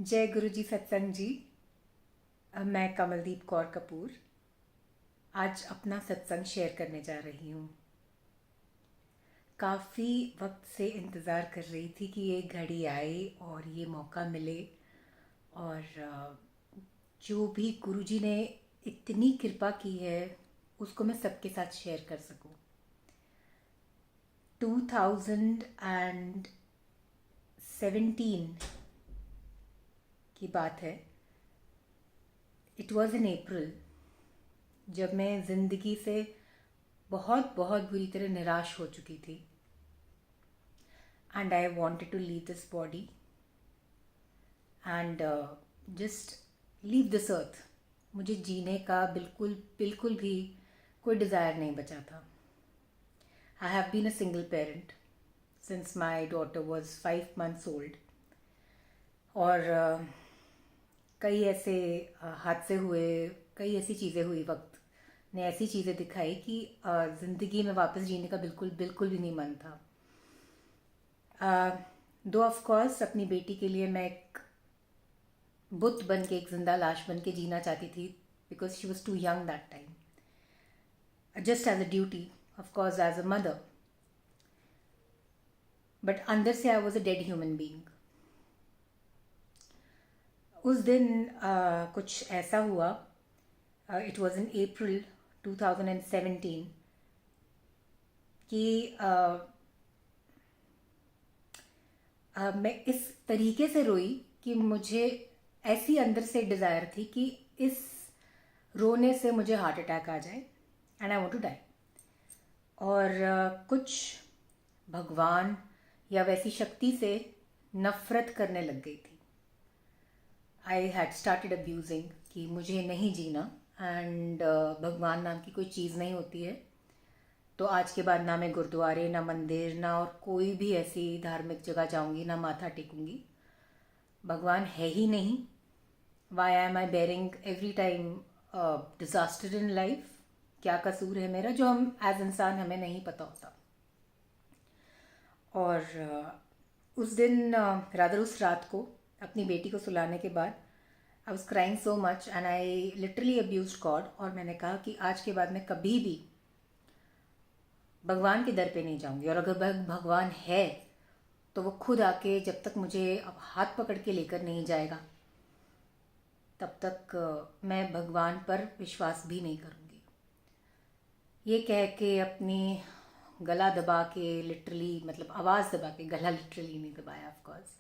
जय गुरु जी सत्संग जी। मैं कमलदीप कौर कपूर आज अपना सत्संग शेयर करने जा रही हूँ। काफ़ी वक्त से इंतज़ार कर रही थी कि ये घड़ी आए और ये मौका मिले और जो भी गुरु जी ने इतनी कृपा की है उसको मैं सबके साथ शेयर कर सकूँ। 2017 की बात है। इट वॉज़ इन अप्रैल, जब मैं ज़िंदगी से बहुत बहुत बुरी तरह निराश हो चुकी थी and I wanted to leave this body and just leave this earth. मुझे जीने का बिल्कुल बिल्कुल भी कोई डिज़ायर नहीं बचा था। I have been a single parent since my daughter was 5 months old और कई ऐसे हादसे हुए, कई ऐसी चीज़ें हुई, वक्त ने ऐसी चीज़ें दिखाई कि ज़िंदगी में वापस जीने का बिल्कुल बिल्कुल भी नहीं मन था। दो ऑफ कोर्स अपनी बेटी के लिए मैं एक बुत बन के, एक जिंदा लाश बन के जीना चाहती थी because she was too young that time, just as a duty, of course as a mother, but अंदर से I was a dead human being. उस दिन कुछ ऐसा हुआ, इट वॉज इन अप्रैल 2017 कि मैं इस तरीके से रोई कि मुझे ऐसी अंदर से डिज़ायर थी कि इस रोने से मुझे हार्ट अटैक आ जाए and I want to die. और कुछ भगवान या वैसी शक्ति से नफ़रत करने लग गई थी। आई हैड स्टार्टेड अब्यूजिंग कि मुझे नहीं जीना एंड भगवान नाम की कोई चीज़ नहीं होती है। तो आज के बाद ना मैं गुरुद्वारे, ना मंदिर, ना और कोई भी ऐसी धार्मिक जगह जाऊंगी, ना माथा टेकूंगी। भगवान है ही नहीं। Why am I bearing every time disaster in life? क्या कसूर है मेरा जो हम एज इंसान हमें नहीं पता होता। और उस दिन रादर उस रात को अपनी बेटी को सुलाने के बाद I was crying so much and I literally abuse God. और मैंने कहा कि आज के बाद मैं कभी भी भगवान के दर पे नहीं जाऊंगी, और अगर भगवान है तो वो खुद आके जब तक मुझे अब हाथ पकड़ के लेकर नहीं जाएगा तब तक मैं भगवान पर विश्वास भी नहीं करूंगी। ये कह के अपनी गला दबा के, लिटरली मतलब आवाज़ दबा के, गला लिटरली नहीं दबाया ऑफ कोर्स,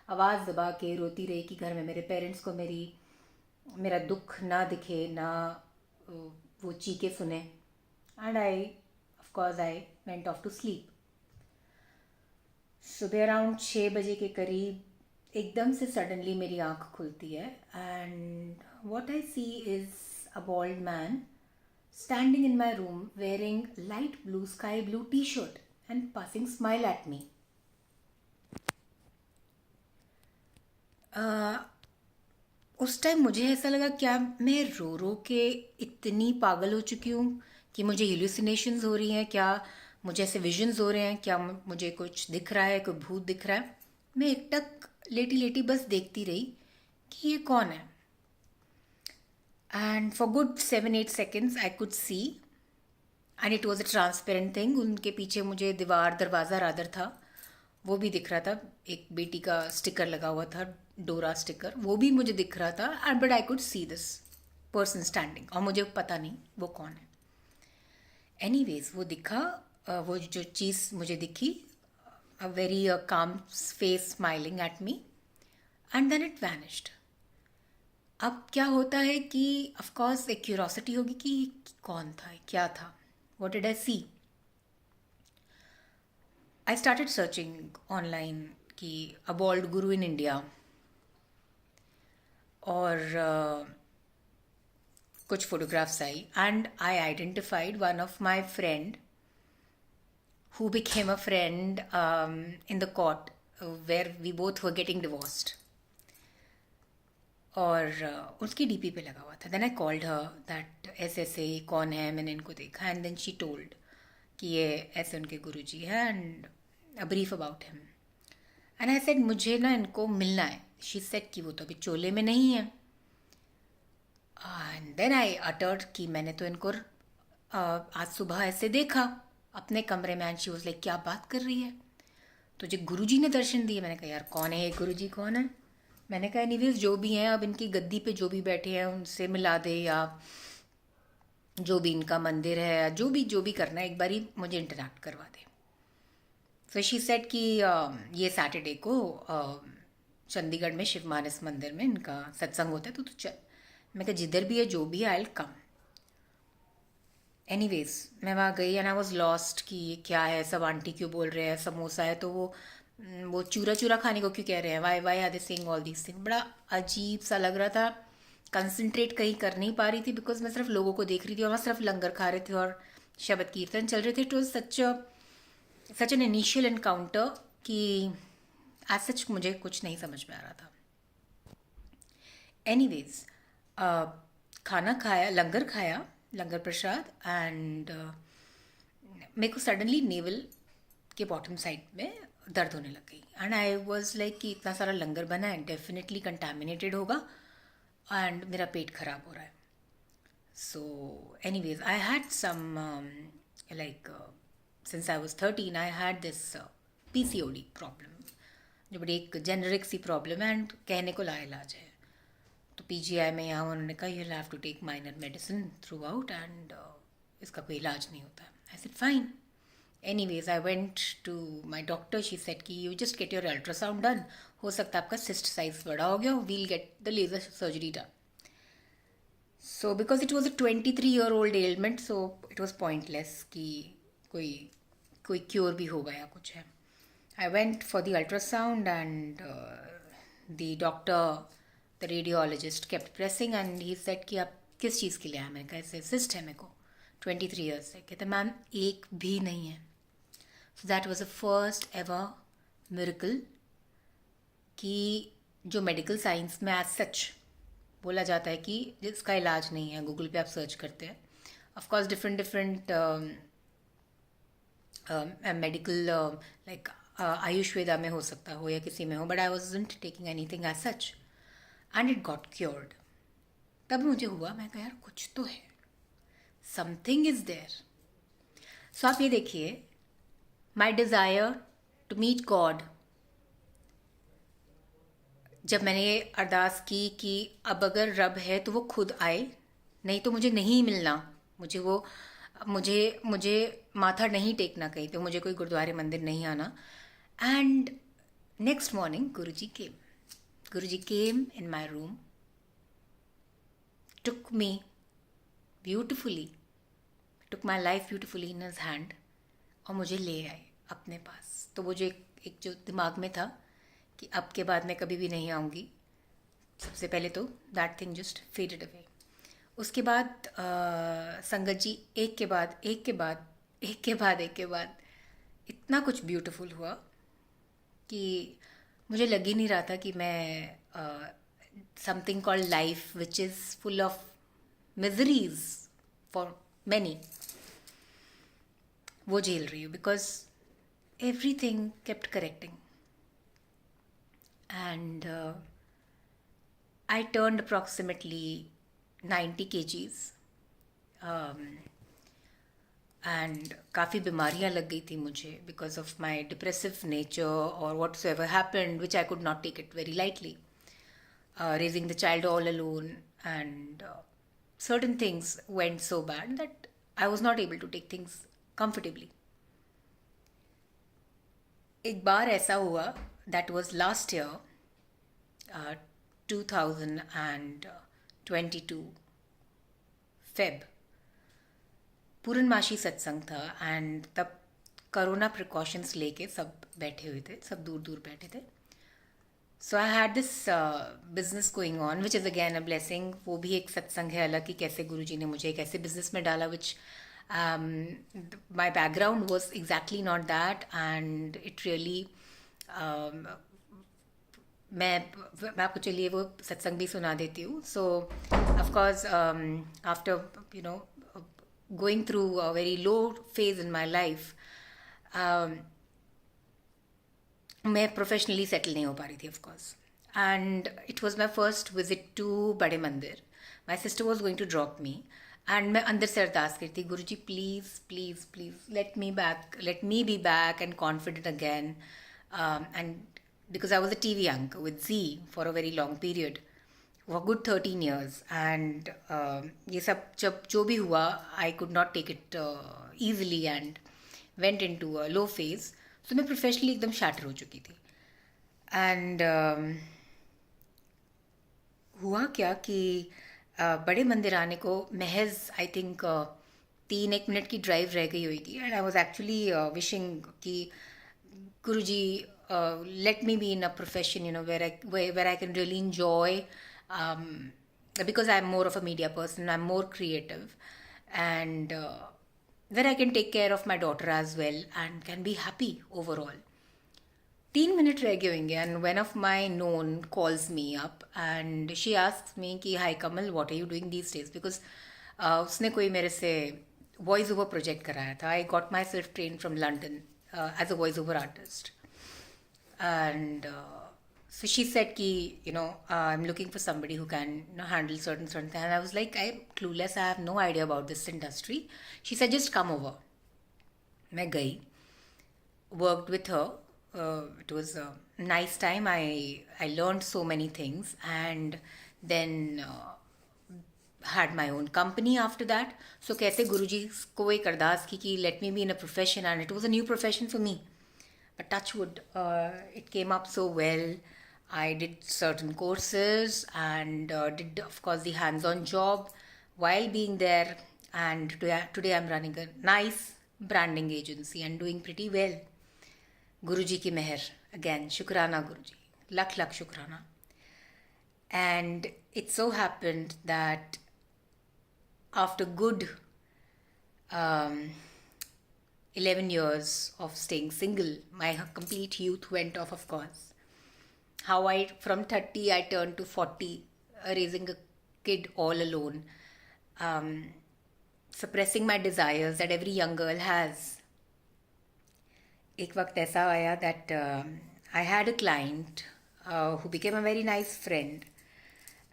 आवाज़ दबा के रोती रही कि घर में मेरे पेरेंट्स को मेरा दुख ना दिखे, ना वो चीखे सुने। And I of course I went off to sleep. सुबह अराउंड 6 बजे के करीब एकदम से सडनली मेरी आँख खुलती है and what I see is a bald man standing in my room wearing light blue sky blue t-shirt and passing smile at me. उस टाइम मुझे ऐसा लगा क्या मैं रो रो के इतनी पागल हो चुकी हूँ कि मुझे हेलुसिनेशंस हो रही हैं, क्या मुझे ऐसे विजन्स हो रहे हैं, क्या मुझे कुछ दिख रहा है, कोई भूत दिख रहा है। मैं एकटक लेटी लेटी बस देखती रही कि ये कौन है। And for good 7-8 seconds I could see and it was a transparent thing. उनके पीछे मुझे दीवार, दरवाज़ा रादर था, वो भी दिख रहा था। एक बेटी का स्टिकर लगा हुआ था, डोरा स्टिकर, वो भी मुझे दिख रहा था। And but I could see this person standing, और मुझे पता नहीं वो कौन है। एनीवेज वो दिखा, वो जो चीज़ मुझे दिखी, a very calm face smiling at me and then it vanished. अब क्या होता है कि ऑफ कोर्स एक क्यूरोसिटी होगी कि कौन था, क्या था, what did I see. I started searching online कि a bald guru in India, और कुछ photographs I and I identified one of my friend who became a friend in the court where we both were getting divorced. और उसकी DP पे लगा हुआ था। Then I called her that ऐसे ऐसे कौन है, मैंने इनको देखा। एंड देन शी टोल्ड कि ये ऐसे उनके गुरुजी हैं and a brief about him. And I said मुझे ना इनको मिलना है, शी सेड कि वो तो अभी चोले में नहीं है. एंड देन आई अटर्ड कि मैंने तो इनको आज सुबह ऐसे देखा अपने कमरे में. एंड शी वॉज लाइक क्या बात कर रही है, तुझे गुरुजी ने दर्शन दिए? मैंने कहा यार कौन है ये गुरुजी, कौन है? मैंने कहा एनीवेज जो भी हैं, अब इनकी गद्दी पे जो भी बैठे हैं उनसे मिला दे, या जो भी इनका मंदिर है, या जो भी करना है एक बारी मुझे इंटरैक्ट करवा दे. सो शी सेड कि ये सैटरडे को चंडीगढ़ में शिव मानस मंदिर में इनका सत्संग होता है, तो तू चल. मैं कहा जिधर भी है जो भी है आई विल कम. एनीवेज मैं वहाँ गई एंड आई वॉज लॉस्ट कि ये क्या है, सब आंटी क्यों बोल रहे हैं, समोसा है तो वो चूरा चूरा खाने को क्यों कह रहे हैं, why are they saying all these thing. बड़ा अजीब सा लग रहा था, कंसंट्रेट कहीं कर नहीं पा रही थी बिकॉज मैं सिर्फ लोगों को देख रही थी और वहाँ सिर्फ लंगर खा रहे थे और शबद कीर्तन चल रहे थे. It was such an initial encounter कि आज सच मुझे कुछ नहीं समझ में आ रहा था. एनीवेज खाना खाया, लंगर प्रसाद. एंड मेरे को सडनली नेवल के बॉटम साइड में दर्द होने लग गई. एंड आई वॉज लाइक कि इतना सारा लंगर बना है, डेफिनेटली कंटामिनेटेड होगा एंड मेरा पेट खराब हो रहा है. So anyways I had some like since I was 13 I had this PCOD problem, जो बड़ी एक जेनरिक सी प्रॉब्लम है एंड कहने को लाइलाज है. तो PGI में यहाँ उन्होंने कहा you have to take minor medicine throughout and इसका कोई इलाज नहीं होता. I said fine. Anyways I went to my doctor. She said कि you just get your ultrasound done, हो सकता है आपका सिस्ट साइज बड़ा हो गया, we'll get the laser surgery done. So because it was a 23-year-old element, so it was pointless कि कोई क्योर भी होगा या कुछ है. I went for the ultrasound and the doctor, the radiologist kept pressing and he said कि आप किस चीज़ के लिए आए? मैंने कहा ऐसे सिस्ट है मेरे को 23 years से. कहते मैम एक भी नहीं है. So that was the first ever miracle कि जो मेडिकल साइंस में एज सच बोला जाता है कि जिसका इलाज नहीं है. गूगल पे आप सर्च करते हैं, of course different medical like Ayurveda में हो सकता हो या किसी में हो, but I wasn't taking any thing as such and it got cured. तब मुझे हुआ, मैं कहा यार कुछ तो है, समथिंग इज देयर. सो आप ये देखिए, माई डिज़ायर टू मीट गॉड, जब मैंने ये अरदास की कि अब अगर रब है तो वो खुद आए, नहीं तो मुझे नहीं मिलना, मुझे माथा नहीं टेकना कहीं पे, मुझे कोई गुरुद्वारे मंदिर नहीं आना. And next morning Guruji came in my room, took me beautifully, took my life beautifully in his hand और मुझे ले आए अपने पास. तो वो जो एक जो दिमाग में था कि अब के बाद मैं कभी भी नहीं आऊँगी, सबसे पहले तो that thing just faded away. उसके बाद संगत जी एक के बाद इतना कुछ ब्यूटीफुल हुआ कि मुझे लग ही नहीं रहा था कि मैं something called life which is full of miseries for many, वो झेल रही हूँ. Because everything kept correcting and I turned approximately 90 kgs and काफ़ी बीमारियाँ लग गई थी मुझे because of my depressive nature और whatsoever happened which I could not take it very lightly. Raising the child all alone and certain things went so bad that I was not able to take things comfortably. एक बार ऐसा हुआ, that was last year, 2022 Feb, पूर्णमासी सत्संग था and तब corona precautions लेके सब बैठे हुए थे, सब दूर दूर बैठे थे. So I had this business going on which is again a blessing. वो भी एक सत्संग है अलग कि कैसे गुरुजी ने मुझे एक ऐसे बिजनेस में डाला which my background was exactly not that and it really मैं आपको चलिए वो सत्संग भी सुना देती हूँ. So of course after going through a very low phase in my life, मैं प्रोफेशनली सेटल नहीं हो पा रही थी. Of course and it was my first visit to बड़े मंदिर. My sister was going to drop me, and मैं अंदर से अरदास करती, गुरुजी please please please let me be back and confident again, and because I was a TV anchor with Z for a very long period, for a good 13 years, and ये सब जब जो भी हुआ, I could not take it easily and went into a low phase. So मैं professionally एकदम shatter हो चुकी थी. And हुआ क्या कि बड़े मंदिर आने को महज आई थिंक 3-1 मिनट की ड्राइव रह गई होगी, and I was actually wishing कि गुरुजी let me be in a profession, where I can really enjoy, because I'm more of a media person, I'm more creative, and where I can take care of my daughter as well and can be happy overall. 3 minute रह गए होंगे, and one of my known calls me up and she asks me कि hi Kamal, what are you doing these days, because उसने कोई मेरे से voice over project कराया था. I got myself trained from London as a voice over artist, and so she said कि I'm looking for somebody who can handle certain things, and I was like, I'm clueless, I have no idea about this industry. She said just come over. मैं गई, worked with her. It was a nice time. I learned so many things, and then had my own company after that. So कैसे गुरुजी को एक अरदास की कि let me be in a profession, and it was a new profession for me. But touch wood, it came up so well. I did certain courses and did, of course, the hands-on job while being there. And today I'm running a nice branding agency and doing pretty well. Guruji ki meher, again, shukrana Guruji, lakh shukrana. And it so happened that after good 11 years of staying single, my complete youth went off, of course. How from 30 I turned to 40, raising a kid all alone, suppressing my desires that every young girl has. एक वक्त ऐसा आया that I had a client who became a very nice friend,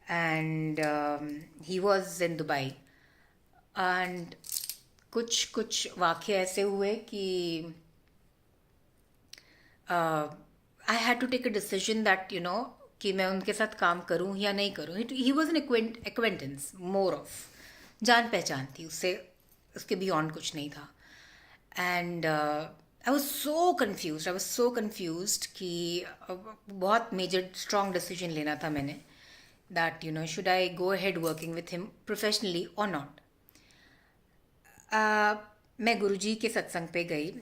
and he was in Dubai, and कुछ वाक़े ऐसे हुए कि I had to take a decision that कि मैं उनके साथ काम करूं या नहीं करूं. He was an acquaintance, more of जान पहचान थी, उससे उसके beyond कुछ नहीं था. And I was so confused कि बहुत major strong decision लेना था मैंने, that should I go ahead working with him professionally or not. मैं गुरुजी के सत्संग पे गई,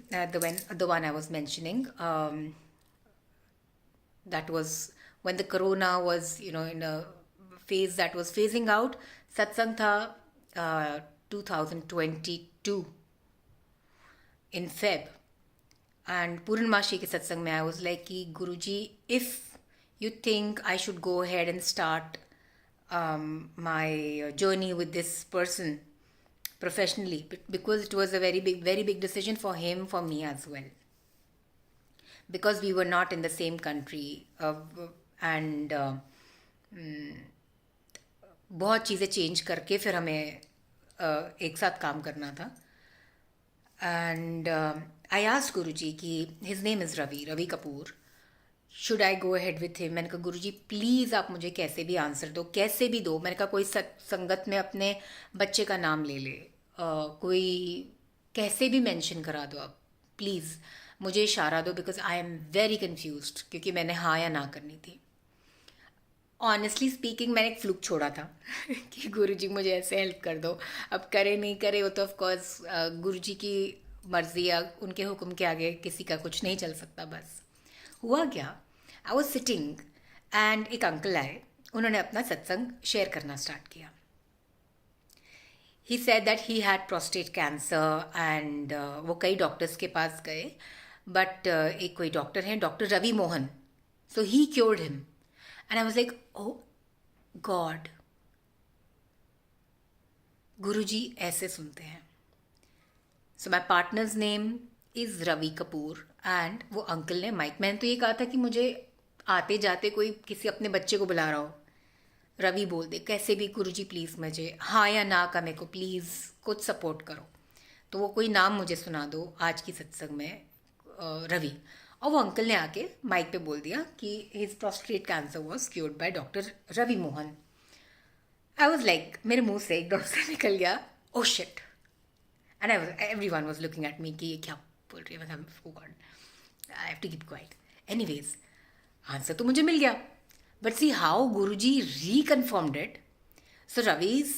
the one I was mentioning. That was when the corona was in a phase that was phasing out. Satsang tha 2022 in Feb, and Purnamashi ke satsang mein I was like ki Guruji, if you think I should go ahead and start my journey with this person professionally, because it was a very big decision for him, for me as well, because we were not in the same country, and बहुत चीज़ें change करके फिर हमें एक साथ काम करना था. And I asked Guruji कि his name is Ravi Kapoor, should I go ahead with him. मैंने कहा गुरुजी प्लीज़ आप मुझे कैसे भी आंसर दो, कैसे भी दो. मैंने कहा कोई संगत में अपने बच्चे का नाम ले ले, कोई कैसे भी मेंशन करा दो आप, प्लीज़ मुझे इशारा दो, because I am very confused, क्योंकि मैंने हाँ या ना करनी थी. ऑनेस्टली स्पीकिंग मैंने एक फ्लूक छोड़ा था कि गुरुजी मुझे ऐसे हेल्प कर दो. अब करे नहीं करे वो तो ऑफकोर्स गुरुजी की मर्ज़ी या उनके हुक्म के आगे किसी का कुछ नहीं चल सकता. बस हुआ क्या, आई वॉज सिटिंग एंड एक अंकल आए, उन्होंने अपना सत्संग शेयर करना स्टार्ट किया. He said that he had prostate cancer, and वो कई डॉक्टर्स के पास गए, बट एक कोई डॉक्टर हैं, doctor Ravi Mohan, so he cured him. And I was like, oh god, Guruji ऐसे सुनते हैं. So my partner's name is Ravi Kapoor, and वो अंकल ने माइक, मैंने तो ये कहा था कि मुझे आते जाते कोई किसी अपने बच्चे को बुला रहा हो, रवि बोल दे कैसे भी, गुरुजी प्लीज़ मुझे हाँ या ना का मेरे को प्लीज़ कुछ सपोर्ट करो, तो वो कोई नाम मुझे सुना दो आज की सत्संग में, रवि, और वो अंकल ने आके माइक पे बोल दिया कि his prostate cancer was cured by doctor Ravi Mohan. I was like, मेरे मुंह से एकदम से निकल गया oh shit, and everyone was looking at me कि ये क्या बोल रही है, मतलब oh God, I have to keep quiet. Anyways, answer तो मुझे मिल गया, but see how Guruji reconfirmed it. So Ravi's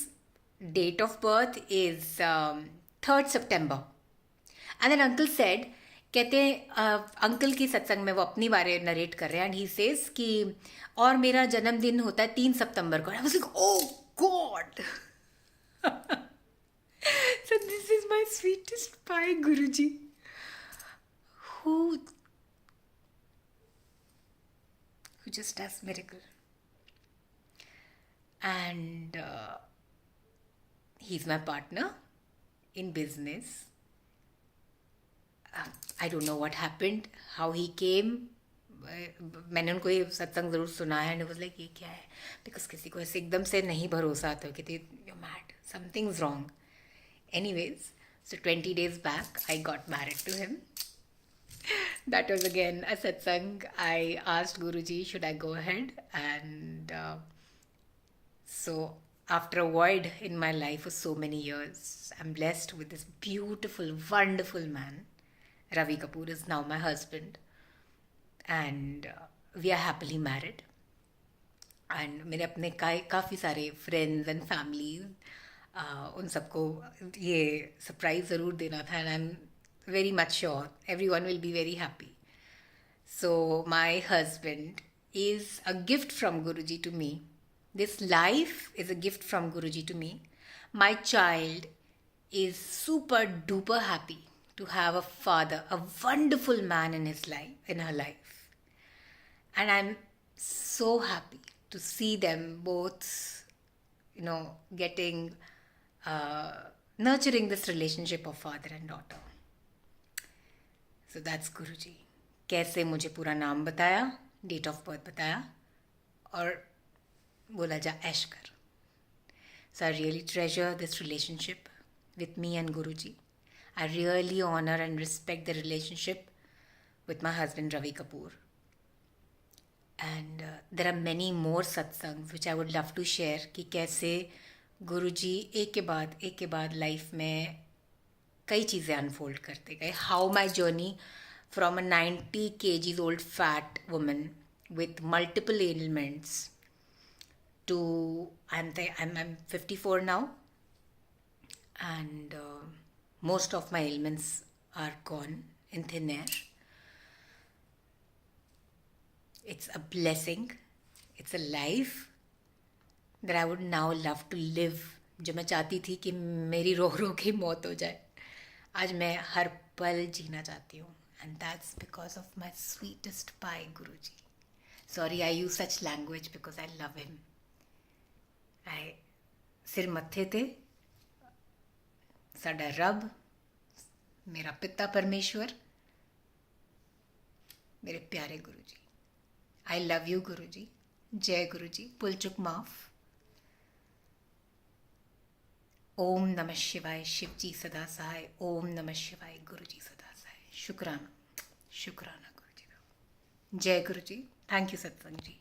date of birth is 3rd September. And then uncle said, कहते हैं अंकल की सत्संग में वो अपनी बारे नरेट कर रहे हैं, एंड ही सेज कि और मेरा जन्मदिन होता है 3 सितंबर को। आई was like oh God, so this is my sweetest pie Guruji, who just does miracle, and he's my partner in business. I don't know what happened, how he came. मैंने उनको ये सत्संग ज़रूर सुना है, एंड वाज लाइक ये क्या है, बिकॉज किसी को ऐसे एकदम से नहीं भरोसा आता कि you mad, something's wrong. Anyways, so 20 days back, I got married to him. That was again a satsang. I asked Guruji, should I go ahead? And so, after a void in my life for so many years, I'm blessed with this beautiful, wonderful man. Ravi Kapoor is now my husband. And we are happily married. And मेरे अपने काफ़ी सारे friends and families, उन सबको ये surprise ज़रूर देना था, and I am very much sure everyone will be very happy. So my husband is a gift from Guruji to me. This life is a gift from Guruji to me. My child is super duper happy to have a father, a wonderful man in his life, in her life. And I'm so happy to see them both, getting nurturing this relationship of father and daughter. So that's Guruji. कैसे मुझे पूरा नाम बताया, date of birth बताया, और बोला जा ऐश कर. So I really treasure this relationship with me and Guruji. I really honor and respect the relationship with my husband Ravi Kapoor. And there are many more satsangs which I would love to share कि कैसे गुरुजी एक के बाद life में कई चीज़ें unfold करते गए. How my journey from a 90 kgs old fat woman with multiple ailments to I'm 54 now, and most of my ailments are gone in thin air. It's a blessing. It's a life that I would now love to live. जो मैं चाहती थी कि मेरी रो रो के मौत हो जाए, आज मैं हर पल जीना चाहती हूँ. And that's because of my sweetest pie Guruji. Sorry, I use such language because I love him. सिर मत्थे ते साडा रब, मेरा पिता परमेश्वर, मेरे प्यारे गुरुजी. I love you गुरुजी. जय गुरुजी. पुल चुक माफ. ओम नमः शिवाय. शिव जी सदा सहाय. ओम नमः शिवाय. गुरुजी सदा सहाय. शुक्राना गुरुजी. जय गुरुजी. थैंक यू सत्संग जी.